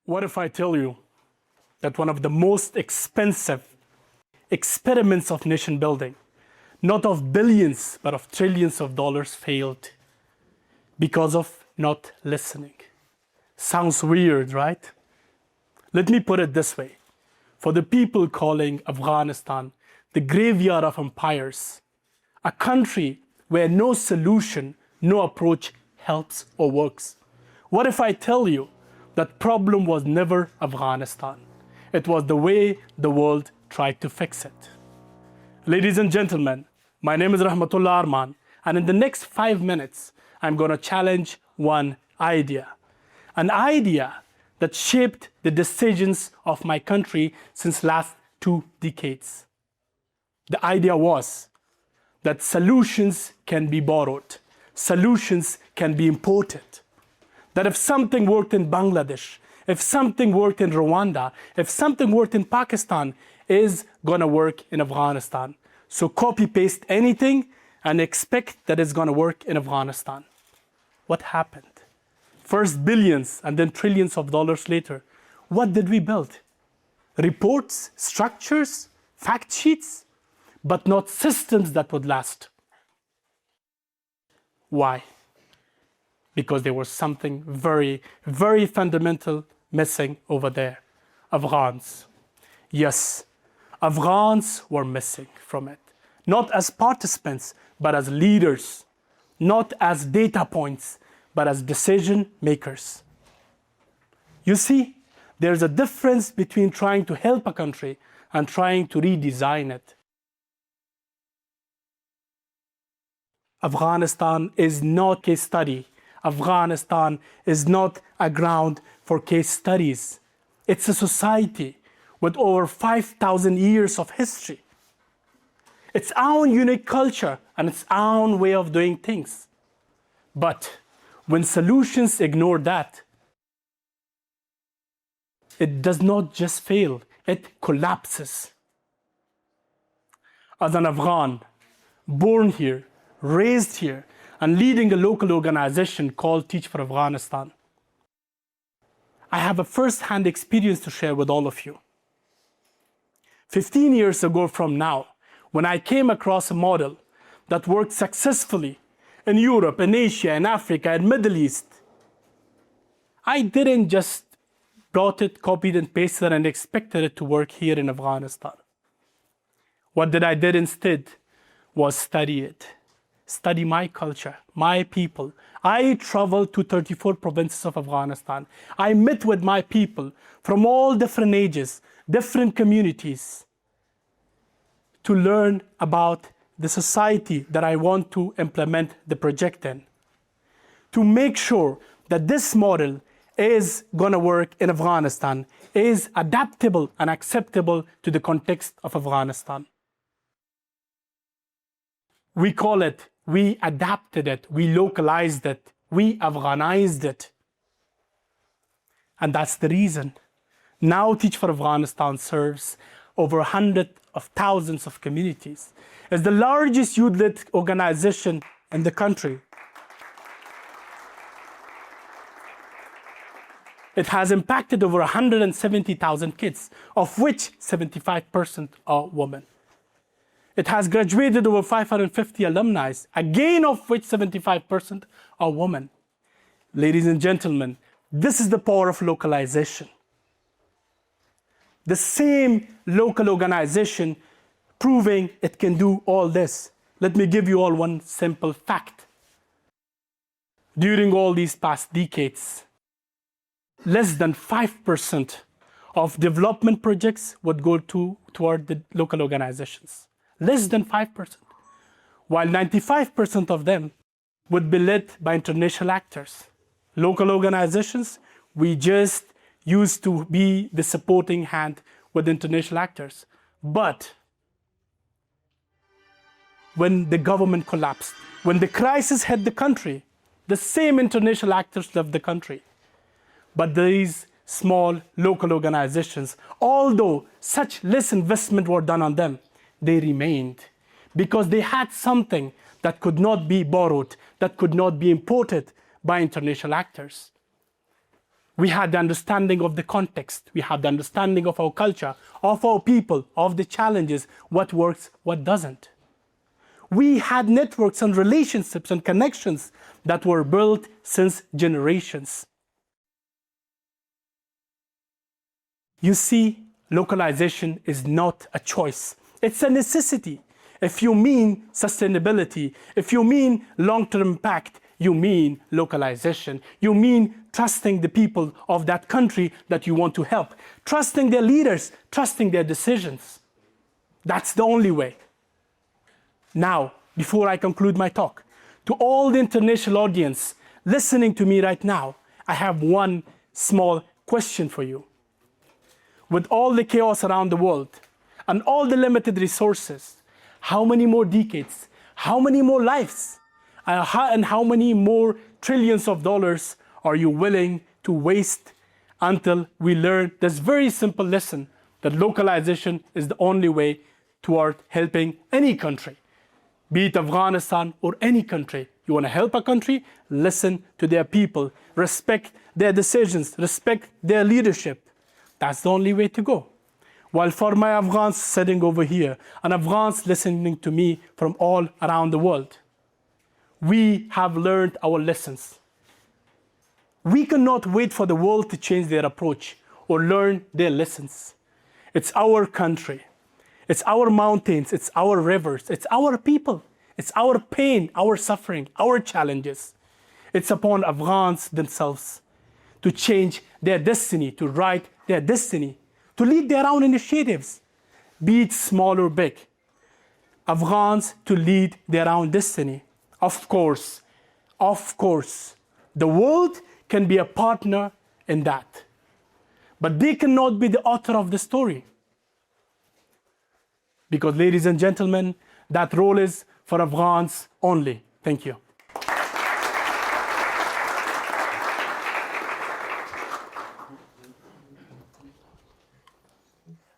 What if I tell you that one of the most expensive experiments of nation building, not of billions, but of trillions of dollars, failed because of not listening? Sounds weird, right? Let me put it this way. For the people calling Afghanistan the graveyard of empires, a country where no solution, no approach helps or works, what if I tell you that problem was never Afghanistan? It was the way the world tried to fix it. Ladies and gentlemen, my name is Rahmatullah Arman, and in the next 5 minutes, I'm going to challenge one idea. An idea that shaped the decisions of my country since last 2 decades. The idea was that solutions can be borrowed, solutions can be imported. That if something worked in Bangladesh, if something worked in Rwanda, if something worked in Pakistan, is gonna work in Afghanistan. So copy-paste anything and expect that it's gonna work in Afghanistan. What happened? First billions and then trillions of dollars later, what did we build? Reports, structures, fact sheets, but not systems that would last. Why? Because there was something very, very fundamental missing over there. Afghans. Yes, Afghans were missing from it. Not as participants, but as leaders. Not as data points, but as decision makers. You see, there's a difference between trying to help a country and trying to redesign it. Afghanistan is not a case study. Afghanistan is not a ground for case studies. It's a society with over 5,000 years of history. Its own unique culture and its own way of doing things. But when solutions ignore that, it does not just fail, it collapses. As an Afghan, born here, raised here, and leading a local organization called Teach for Afghanistan, I have a first-hand experience to share with all of you. 15 years ago from now, when I came across a model that worked successfully in Europe, in Asia, in Africa, in Middle East, I didn't just brought it, copied and pasted and expected it to work here in Afghanistan. What I did instead was study it. Study my culture, my people. I traveled to 34 provinces of Afghanistan. I met with my people from all different ages, different communities, to learn about the society that I want to implement the project in. To make sure that this model is gonna work in Afghanistan, is adaptable and acceptable to the context of Afghanistan. We call it, we adapted it, we localized it, we Afghanized it. And that's the reason. Now Teach for Afghanistan serves over 100,000 of communities. It's the largest youth-led organization in the country. It has impacted over 170,000 kids, of which 75% are women. It has graduated over 550 alumni, again of which 75% are women. Ladies and gentlemen, this is the power of localization. The same local organization proving it can do all this. Let me give you all one simple fact. During all these past decades, less than 5% of development projects would go toward the local organizations. Less than 5%. While 95% of them would be led by international actors. Local organizations, we just used to be the supporting hand with international actors. But when the government collapsed, when the crisis hit the country, the same international actors left the country. But these small local organizations, although such less investment were done on them, they remained because they had something that could not be borrowed, that could not be imported by international actors. We had the understanding of the context. We had the understanding of our culture, of our people, of the challenges, what works, what doesn't. We had networks and relationships and connections that were built since generations. You see, localization is not a choice. It's a necessity. If you mean sustainability, if you mean long-term impact, you mean localization. You mean trusting the people of that country that you want to help, trusting their leaders, trusting their decisions. That's the only way. Now, before I conclude my talk, to all the international audience listening to me right now, I have one small question for you. With all the chaos around the world and all the limited resources, how many more decades, how many more lives, and how many more trillions of dollars are you willing to waste until we learn this very simple lesson that localization is the only way toward helping any country, be it Afghanistan or any country. You want to help a country? Listen to their people, respect their decisions, respect their leadership. That's the only way to go. While for my Afghans sitting over here and Afghans listening to me from all around the world, we have learned our lessons. We cannot wait for the world to change their approach or learn their lessons. It's our country. It's our mountains. It's our rivers. It's our people. It's our pain, our suffering, our challenges. It's upon Afghans themselves to change their destiny, to write their destiny, to lead their own initiatives, be it small or big. Afghans to lead their own destiny. Of course, the world can be a partner in that. But they cannot be the author of the story. Because, ladies and gentlemen, that role is for Afghans only. Thank you.